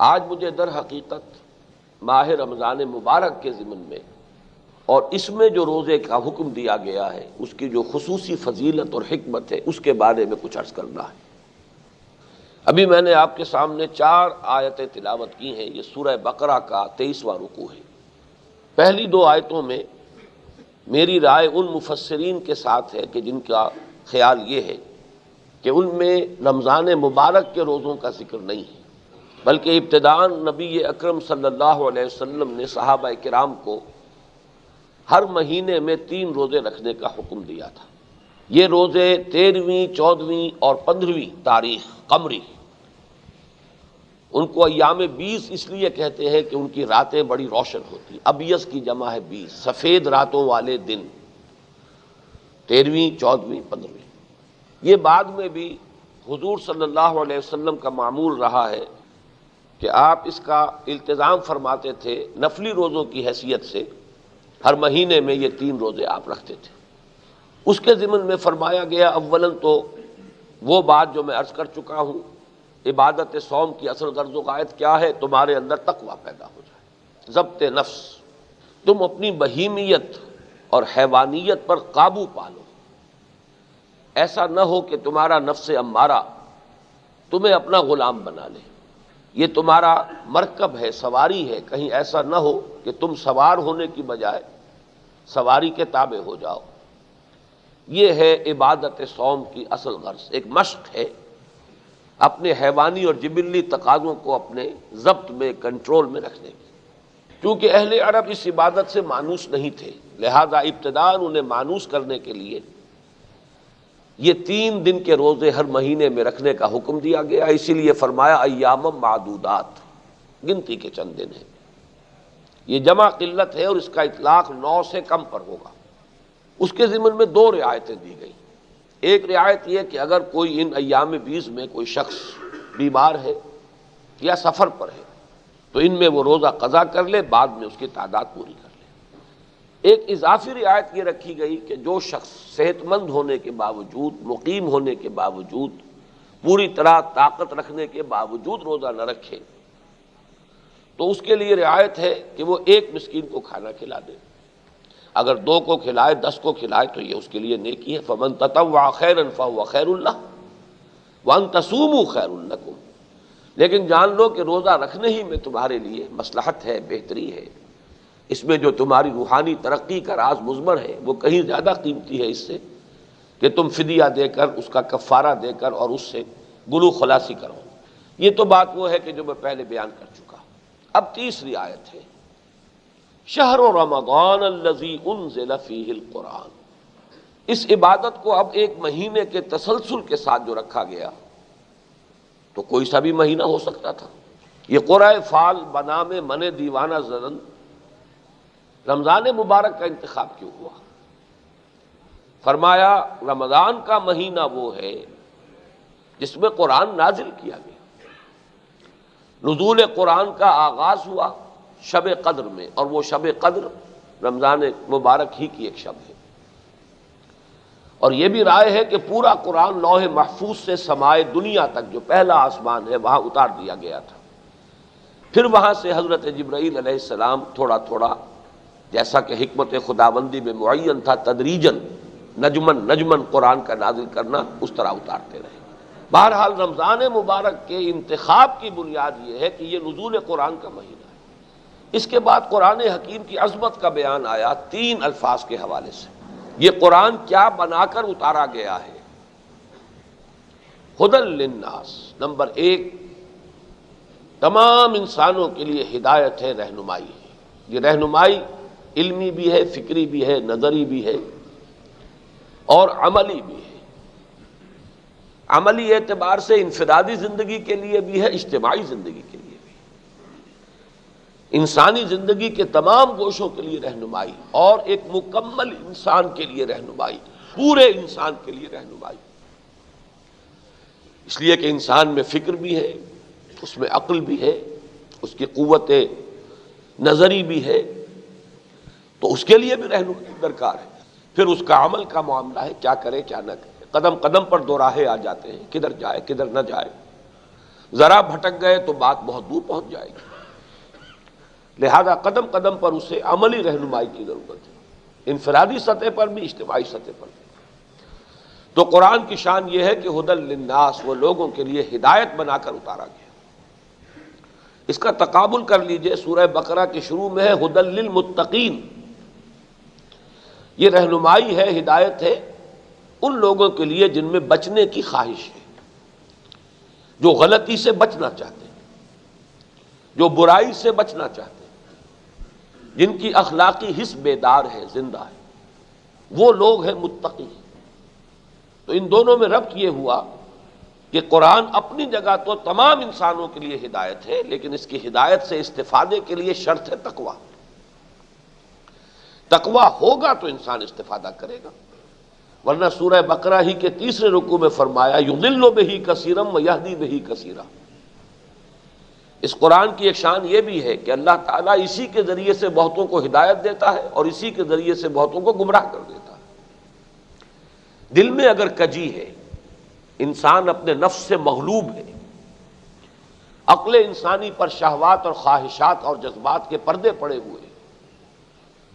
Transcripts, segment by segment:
آج مجھے در حقیقت ماہ رمضان مبارک کے ضمن میں اور اس میں جو روزے کا حکم دیا گیا ہے اس کی جو خصوصی فضیلت اور حکمت ہے اس کے بارے میں کچھ عرض کرنا ہے۔ ابھی میں نے آپ کے سامنے 4 آیتیں تلاوت کی ہیں۔ یہ سورہ بقرہ کا 23واں رکوع ہے۔ پہلی 2 آیتوں میں میری رائے ان مفسرین کے ساتھ ہے کہ جن کا خیال یہ ہے کہ ان میں رمضان مبارک کے روزوں کا ذکر نہیں ہے، بلکہ ابتداءً نبی اکرم صلی اللہ علیہ وسلم نے صحابہ کرام کو ہر مہینے میں 3 روزے رکھنے کا حکم دیا تھا۔ یہ روزے 13ویں، 14ویں اور 15ویں تاریخ قمری، ان کو ایام 20 اس لیے کہتے ہیں کہ ان کی راتیں بڑی روشن ہوتی، ابیض کی جمع ہے 20، سفید راتوں والے دن 13ویں، 14ویں، 15ویں۔ یہ بعد میں بھی حضور صلی اللہ علیہ وسلم کا معمول رہا ہے کہ آپ اس کا التزام فرماتے تھے نفلی روزوں کی حیثیت سے، ہر مہینے میں یہ 3 روزے آپ رکھتے تھے۔ اس کے ضمن میں فرمایا گیا اولاً تو وہ بات جو میں عرض کر چکا ہوں، عبادت صوم کی اصل غرض و غایت کیا ہے؟ تمہارے اندر تقویٰ پیدا ہو جائے، ضبط نفس، تم اپنی بہیمیت اور حیوانیت پر قابو پالو۔ ایسا نہ ہو کہ تمہارا نفس امارہ تمہیں اپنا غلام بنا لے۔ یہ تمہارا مرکب ہے، سواری ہے، کہیں ایسا نہ ہو کہ تم سوار ہونے کی بجائے سواری کے تابع ہو جاؤ۔ یہ ہے عبادت صوم کی اصل غرض، ایک مشق ہے اپنے حیوانی اور جبلی تقاضوں کو اپنے ضبط میں، کنٹرول میں رکھنے کی۔ کیونکہ اہل عرب اس عبادت سے مانوس نہیں تھے، لہذا ابتداءً انہیں مانوس کرنے کے لیے یہ 3 دن کے روزے ہر مہینے میں رکھنے کا حکم دیا گیا۔ اسی لیے فرمایا ایام معدودات، گنتی کے چند دن ہیں۔ یہ جمع قلت ہے اور اس کا اطلاق 9 سے کم پر ہوگا۔ اس کے ضمن میں 2 رعایتیں دی گئی۔ ایک رعایت یہ کہ اگر کوئی ان ایام 20 میں کوئی شخص بیمار ہے یا سفر پر ہے تو ان میں وہ روزہ قضا کر لے، بعد میں اس کی تعداد پوری کر لے۔ ایک اضافی رعایت یہ رکھی گئی کہ جو شخص صحت مند ہونے کے باوجود، مقیم ہونے کے باوجود، پوری طرح طاقت رکھنے کے باوجود روزہ نہ رکھے تو اس کے لیے رعایت ہے کہ وہ 1 مسکین کو کھانا کھلا دے۔ اگر 2 کو کھلائے، 10 کو کھلائے تو یہ اس کے لیے نیکی ہے۔ فمن تطوع خیرا فهو خیر له وان تصوموا خیر لکم۔ لیکن جان لو کہ روزہ رکھنے ہی میں تمہارے لیے مصلحت ہے، بہتری ہے۔ اس میں جو تمہاری روحانی ترقی کا راز مضمر ہے وہ کہیں زیادہ قیمتی ہے اس سے کہ تم فدیہ دے کر، اس کا کفارہ دے کر اور اس سے گلو خلاصی کرو۔ یہ تو بات وہ ہے کہ جو میں پہلے بیان کر چکا۔ اب تیسری آیت ہے شہر رمضان الذی انزل فیہ القرآن۔ اس عبادت کو اب ایک مہینے کے تسلسل کے ساتھ جو رکھا گیا تو کوئی سا بھی مہینہ ہو سکتا تھا۔ یہ قرۂ فال بنام من دیوانہ زدن، رمضان مبارک کا انتخاب کیوں ہوا؟ فرمایا رمضان کا مہینہ وہ ہے جس میں قرآن نازل کیا گیا۔ نزول قرآن کا آغاز ہوا شب قدر میں، اور وہ شب قدر رمضان مبارک ہی کی ایک شب ہے۔ اور یہ بھی رائے ہے کہ پورا قرآن لوح محفوظ سے سمائے دنیا تک جو پہلا آسمان ہے وہاں اتار دیا گیا تھا۔ پھر وہاں سے حضرت جبرائیل علیہ السلام تھوڑا تھوڑا، جیسا کہ حکمت خداوندی میں معین تھا، تدریجاً نجمن نجمن قرآن کا نازل کرنا، اس طرح اتارتے رہے۔ بہرحال رمضان مبارک کے انتخاب کی بنیاد یہ ہے کہ یہ نزول قرآن کا مہینہ ہے۔ اس کے بعد قرآن حکیم کی عظمت کا بیان آیا 3 الفاظ کے حوالے سے۔ یہ قرآن کیا بنا کر اتارا گیا ہے؟ ھدی للناس، نمبر 1 تمام انسانوں کے لیے ہدایت ہے، رہنمائی ہے۔ یہ رہنمائی علمی بھی ہے، فکری بھی ہے، نظری بھی ہے اور عملی بھی ہے۔ عملی اعتبار سے انفرادی زندگی کے لیے بھی ہے، اجتماعی زندگی کے لیے بھی، انسانی زندگی کے تمام گوشوں کے لیے رہنمائی، اور ایک مکمل انسان کے لیے رہنمائی، پورے انسان کے لیے رہنمائی۔ اس لیے کہ انسان میں فکر بھی ہے، اس میں عقل بھی ہے، اس کی قوت نظری بھی ہے، تو اس کے لیے بھی رہنمائی درکار ہے۔ پھر اس کا عمل کا معاملہ ہے، کیا کرے کیا نہ کرے، قدم قدم پر 2 راہیں آ جاتے ہیں، کدھر جائے کدھر نہ جائے۔ ذرا بھٹک گئے تو بات بہت دور پہنچ جائے گی، لہذا قدم قدم پر اسے عملی رہنمائی کی ضرورت ہے، انفرادی سطح پر بھی، اجتماعی سطح پر بھی۔ تو قرآن کی شان یہ ہے کہ ھدی للناس، وہ لوگوں کے لیے ہدایت بنا کر اتارا گیا۔ اس کا تقابل کر لیجئے، سورہ بقرہ کے شروع میں ہے ھدی للمتقین، یہ رہنمائی ہے، ہدایت ہے ان لوگوں کے لیے جن میں بچنے کی خواہش ہے، جو غلطی سے بچنا چاہتے ہیں، جو برائی سے بچنا چاہتے ہیں، جن کی اخلاقی حس بیدار ہے، زندہ ہے، وہ لوگ ہیں متقی۔ تو ان دونوں میں ربط یہ ہوا کہ قرآن اپنی جگہ تو تمام انسانوں کے لیے ہدایت ہے، لیکن اس کی ہدایت سے استفادے کے لیے شرط ہے تقویٰ۔ تقویٰ ہوگا تو انسان استفادہ کرے گا، ورنہ سورہ بقرہ ہی کے تیسرے رکوع میں فرمایا یضل بہ کثیرا ویہدی بہ کثیرا۔ اس قرآن کی ایک شان یہ بھی ہے کہ اللہ تعالیٰ اسی کے ذریعے سے بہتوں کو ہدایت دیتا ہے اور اسی کے ذریعے سے بہتوں کو گمراہ کر دیتا ہے۔ دل میں اگر کجی ہے، انسان اپنے نفس سے مغلوب ہے، عقل انسانی پر شہوات اور خواہشات اور جذبات کے پردے پڑے ہوئے ہیں،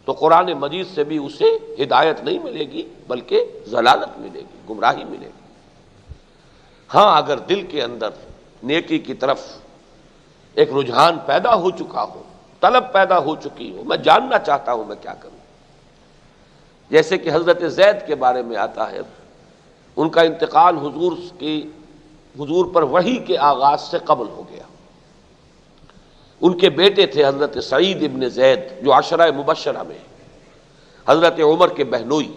تو قرآن مجید سے بھی اسے ہدایت نہیں ملے گی بلکہ ضلالت ملے گی، گمراہی ملے گی۔ ہاں اگر دل کے اندر نیکی کی طرف ایک رجحان پیدا ہو چکا ہو، طلب پیدا ہو چکی ہو، میں جاننا چاہتا ہوں میں کیا کروں، جیسے کہ حضرت زید کے بارے میں آتا ہے، ان کا انتقال حضور پر وحی کے آغاز سے قبل ہو گیا۔ ان کے بیٹے تھے حضرت سعید ابن زید جو عشرہ مبشرہ میں، حضرت عمر کے بہنوئی،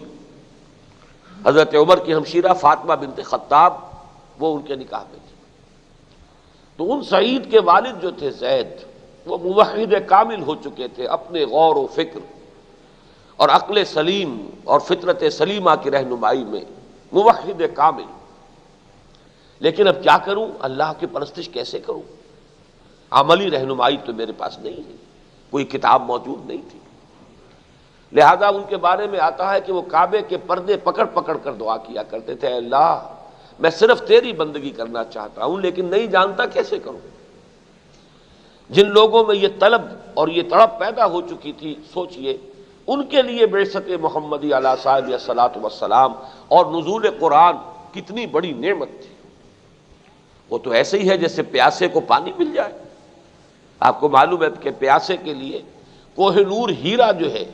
حضرت عمر کی ہمشیرہ فاطمہ بنت خطاب، وہ ان کے نکاح میں تھی۔ تو ان سعید کے والد جو تھے زید، وہ موحد کامل ہو چکے تھے، اپنے غور و فکر اور عقل سلیم اور فطرت سلیمہ کی رہنمائی میں موحد کامل۔ لیکن اب کیا کروں، اللہ کی پرستش کیسے کروں؟ عملی رہنمائی تو میرے پاس نہیں ہے، کوئی کتاب موجود نہیں تھی، لہذا ان کے بارے میں آتا ہے کہ وہ کعبے کے پردے پکڑ پکڑ کر دعا کیا کرتے تھے، اے اللہ میں صرف تیری بندگی کرنا چاہتا ہوں لیکن نہیں جانتا کیسے کروں۔ جن لوگوں میں یہ طلب اور یہ تڑپ پیدا ہو چکی تھی، سوچئے ان کے لیے بعثت محمدی علیہ صاحب الصلاۃ والسلام اور نزول قرآن کتنی بڑی نعمت تھی۔ وہ تو ایسے ہی ہے جیسے پیاسے کو پانی مل جائے۔ آپ کو معلوم ہے کہ پیاسے کے لیے کوہ نور ہیرا جو ہے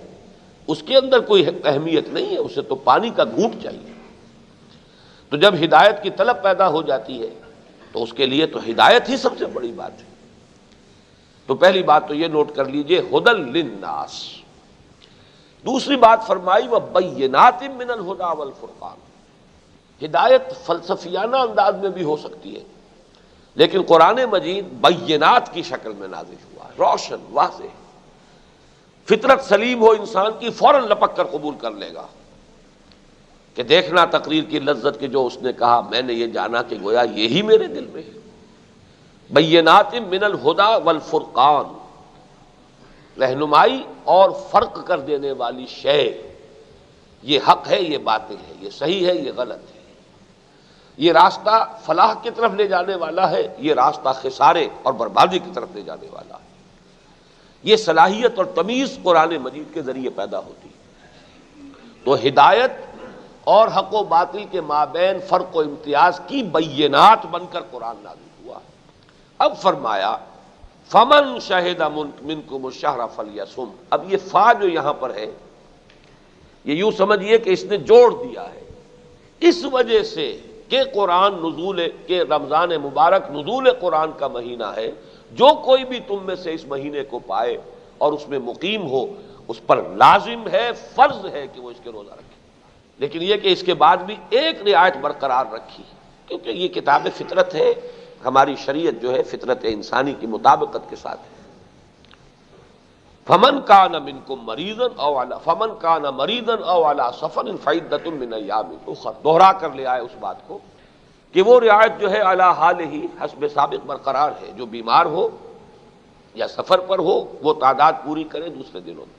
اس کے اندر کوئی اہمیت نہیں ہے، اسے تو پانی کا گھونٹ چاہیے۔ تو جب ہدایت کی طلب پیدا ہو جاتی ہے تو اس کے لیے تو ہدایت ہی سب سے بڑی بات ہے۔ تو پہلی بات تو یہ نوٹ کر لیجئے ھدی للناس۔ دوسری بات فرمائی وبینات من الہدی والفرقان۔ ہدایت فلسفیانہ انداز میں بھی ہو سکتی ہے، لیکن قرآن مجید بینات کی شکل میں نازل ہوا ہے، روشن واضح، فطرت سلیم ہو انسان کی فوراً لپک کر قبول کر لے گا کہ دیکھنا تقریر کی لذت کہ جو اس نے کہا میں نے یہ جانا کہ گویا یہی میرے دل میں ہے۔ بینات من الہدی والفرقان، رہنمائی اور فرق کر دینے والی شے، یہ حق ہے یہ باطل ہے، یہ صحیح ہے یہ غلط ہے، یہ راستہ فلاح کی طرف لے جانے والا ہے، یہ راستہ خسارے اور بربادی کی طرف لے جانے والا ہے۔ یہ صلاحیت اور تمیز قرآن مجید کے ذریعے پیدا ہوتی ہے۔ تو ہدایت اور حق و باطل کے مابین فرق و امتیاز کی بینات بن کر قرآن نازل ہوا۔ اب فرمایا فمن شہد منکم الشہر فلیصم۔ اب یہ فا جو یہاں پر ہے یہ یوں سمجھیے کہ اس نے جوڑ دیا ہے، اس وجہ سے کہ قرآن نزول کے رمضان مبارک نزول قرآن کا مہینہ ہے، جو کوئی بھی تم میں سے اس مہینے کو پائے اور اس میں مقیم ہو اس پر لازم ہے، فرض ہے کہ وہ اس کے روزہ رکھے۔ لیکن یہ کہ اس کے بعد بھی ایک رعایت برقرار رکھی، کیونکہ یہ کتاب فطرت ہے، ہماری شریعت جو ہے فطرت انسانی کی مطابقت کے ساتھ ہے۔ فمن کان منکم مریضا او علی سفر فعدۃ من ایام اخر، دوہرا کر لے آئے اس بات کو کہ وہ رعایت جو ہے علی حال ہی حسب سابق برقرار ہے، جو بیمار ہو یا سفر پر ہو وہ تعداد پوری کرے دوسرے دنوں میں۔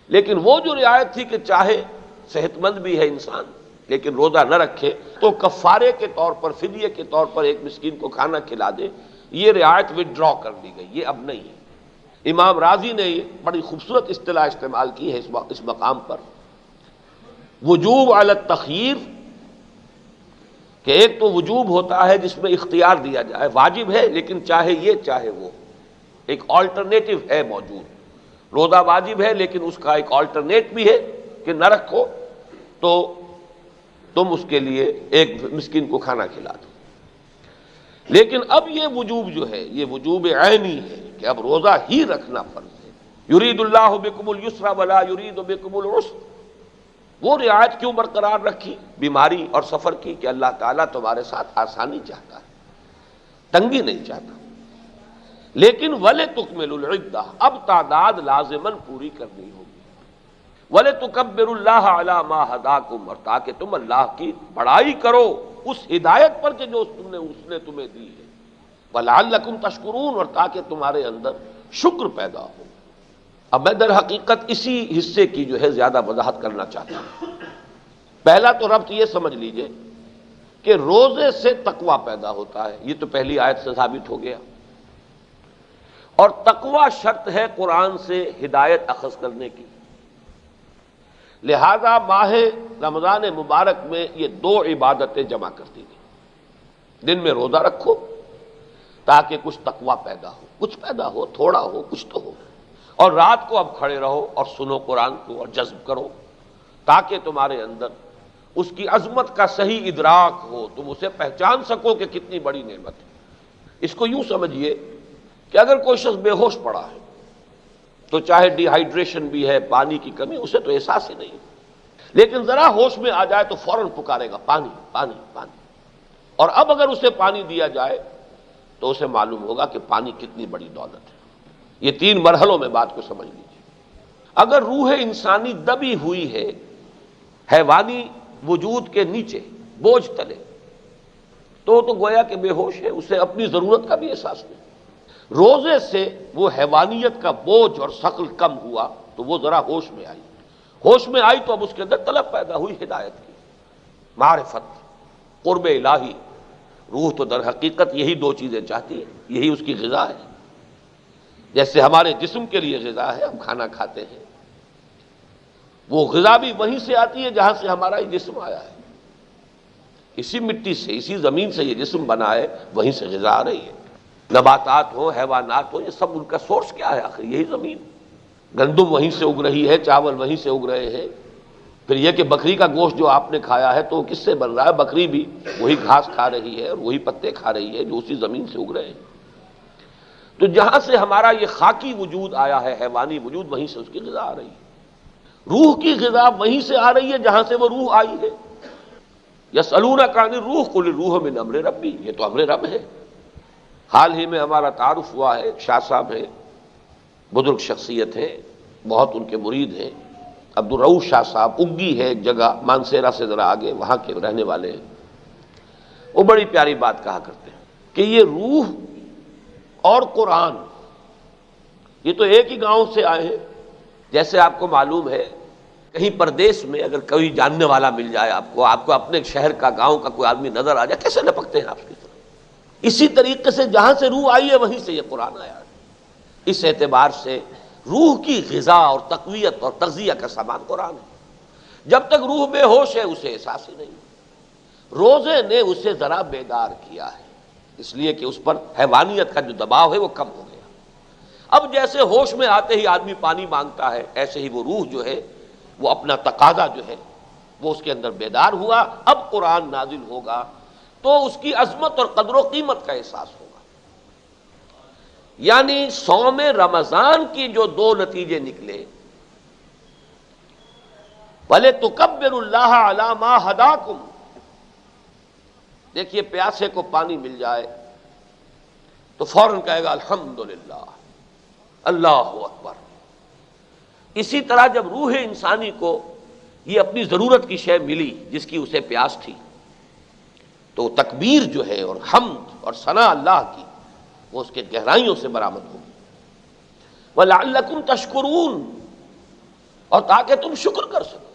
لیکن وہ جو رعایت تھی کہ چاہے صحت مند بھی ہے انسان لیکن روزہ نہ رکھے تو کفارے کے طور پر، فدیے کے طور پر ایک مسکین کو کھانا کھلا دے، یہ رعایت وڈرا کر دی گئی، یہ اب نہیں ہے۔ امام راضی نے یہ بڑی خوبصورت اصطلاح استعمال کی ہے اس مقام پر، وجوب علی التخییر، کہ ایک تو وجوب ہوتا ہے جس میں اختیار دیا جائے، واجب ہے لیکن چاہے یہ چاہے وہ، ایک آلٹرنیٹو ہے موجود۔ روزہ واجب ہے لیکن اس کا ایک آلٹرنیٹ بھی ہے کہ نہ رکھو تو تم اس کے لیے ایک مسکین کو کھانا کھلا دو۔ لیکن اب یہ وجوب جو ہے یہ وجوب عینی ہے کہ اب روزہ ہی رکھنا فرض ہے۔ یرید اللہ بکم الیسر ولا یرید بکم العسر، وہ رعایت کیوں برقرار رکھی بیماری اور سفر کی کہ اللہ تعالیٰ تمہارے ساتھ آسانی چاہتا ہے، تنگی نہیں چاہتا۔ لیکن وَلِتُكْمِلُوا الْعِدَّةَ، اب تعداد لازماً پوری کرنی ہوگی۔ وَلِتُكَبِّرُوا اللَّهَ عَلَى مَا هَدَاكُمْ، اور تاکہ تم اللہ کی بڑائی کرو اس ہدایت پر کہ جو اس نے تمہیں دی ہے، وَلَعَلَّكُمْ تَشْكُرُونَ، اور تاکہ تمہارے اندر شکر پیدا ہو۔ اب میں در حقیقت اسی حصے کی جو ہے زیادہ وضاحت کرنا چاہتا ہوں۔ پہلا تو ربط یہ سمجھ لیجئے کہ روزے سے تقوی پیدا ہوتا ہے، یہ تو پہلی آیت سے ثابت ہو گیا، اور تقوی شرط ہے قرآن سے ہدایت اخذ کرنے کی۔ لہذا ماہ رمضان مبارک میں یہ دو عبادتیں جمع کر دی گئی۔ دن میں روزہ رکھو تاکہ کچھ تقوی پیدا ہو، کچھ پیدا ہو، تھوڑا ہو کچھ تو ہو، اور رات کو اب کھڑے رہو اور سنو قرآن کو اور جذب کرو تاکہ تمہارے اندر اس کی عظمت کا صحیح ادراک ہو، تم اسے پہچان سکو کہ کتنی بڑی نعمت ہے۔ اس کو یوں سمجھیے کہ اگر کوئی شخص بے ہوش پڑا ہے تو چاہے ڈی ہائیڈریشن بھی ہے، پانی کی کمی، اسے تو احساس ہی نہیں، لیکن ذرا ہوش میں آ جائے تو فوراً پکارے گا پانی پانی پانی، اور اب اگر اسے پانی دیا جائے تو اسے معلوم ہوگا کہ پانی کتنی بڑی دولت ہے۔ یہ تین مرحلوں میں بات کو سمجھ لیجیے۔ اگر روح انسانی دبی ہوئی ہے حیوانی وجود کے نیچے بوجھ تلے تو گویا کہ بے ہوش ہے، اسے اپنی ضرورت کا بھی احساس نہیں۔ روزے سے وہ حیوانیت کا بوجھ اور ثقل کم ہوا تو وہ ذرا ہوش میں آئی، ہوش میں آئی تو اب اس کے اندر طلب پیدا ہوئی ہدایت کی، معرفت، قرب الہی۔ روح تو در حقیقت یہی دو چیزیں چاہتی ہے، یہی اس کی غذا ہے۔ جیسے ہمارے جسم کے لیے غذا ہے، ہم کھانا کھاتے ہیں، وہ غذا بھی وہیں سے آتی ہے جہاں سے ہمارا یہ جسم آیا ہے، اسی مٹی سے، اسی زمین سے یہ جسم بنا ہے، وہیں سے غذا آ رہی ہے۔ نباتات ہو، حیوانات ہو، یہ سب ان کا سورس کیا ہے آخر؟ یہی زمین۔ گندم وہیں سے اگ رہی ہے، چاول وہیں سے اگ رہے ہیں۔ پھر یہ کہ بکری کا گوشت جو آپ نے کھایا ہے تو کس سے بن رہا ہے؟ بکری بھی وہی گھاس کھا رہی ہے اور وہی پتے کھا رہی ہے جو اسی زمین سے اگ رہے ہیں۔ تو جہاں سے ہمارا یہ خاکی وجود آیا ہے، حیوانی وجود، وہیں سے اس کی غذا آ رہی ہے۔ روح کی غذا وہیں سے آ رہی ہے جہاں سے وہ روح آئی ہے۔ یسألونک عن الروح قل الروح من امر ربی، یہ تو امر رب ہے۔ حال ہی میں ہمارا تعارف ہوا ہے، ایک شاہ صاحب ہیں، بزرگ شخصیت ہیں، بہت ان کے مرید ہیں، عبدالرؤوف شاہ صاحب، اگی ہے ایک جگہ مانسیرا سے ذرا آگے، وہاں کے رہنے والے ہیں۔ وہ بڑی پیاری بات کہا کرتے ہیں کہ یہ روح اور قرآن یہ تو ایک ہی گاؤں سے آئے ہیں۔ جیسے آپ کو معلوم ہے کہیں پردیس میں اگر کوئی جاننے والا مل جائے آپ کو اپنے شہر کا، گاؤں کا کوئی آدمی نظر آ جائے، کیسے لپکتے ہیں آپ کی طرف؟ اسی طریقے سے جہاں سے روح آئی ہے وہیں سے یہ قرآن آیا ہے۔ اس اعتبار سے روح کی غذا اور تقویت اور تغذیہ کا سامان قرآن ہے۔ جب تک روح بے ہوش ہے اسے احساس ہی نہیں۔ روزے نے اسے ذرا بیدار کیا ہے، اس لیے کہ اس پر حیوانیت کا جو دباؤ ہے وہ کم ہو گیا۔ اب جیسے ہوش میں آتے ہی آدمی پانی مانگتا ہے، ایسے ہی وہ روح جو ہے وہ اپنا تقاضا جو ہے وہ اس کے اندر بیدار ہوا۔ اب قرآن نازل ہوگا تو اس کی عظمت اور قدر و قیمت کا احساس ہوگا۔ یعنی صوم رمضان کی جو دو نتیجے نکلے، وَلِتُكَبِّرُوا اللَّهَ عَلَى مَا هَدَاكُمْ، دیکھیے پیاسے کو پانی مل جائے تو فوراً کہے گا الحمدللہ، اللہ اکبر۔ اسی طرح جب روح انسانی کو یہ اپنی ضرورت کی شے ملی جس کی اسے پیاس تھی تو تکبیر جو ہے اور حمد اور ثنا اللہ کی وہ اس کے گہرائیوں سے برآمد ہوگی۔ وَلَعَلَّكُمْ تَشْكُرُونَ، اور تاکہ تم شکر کر سکو۔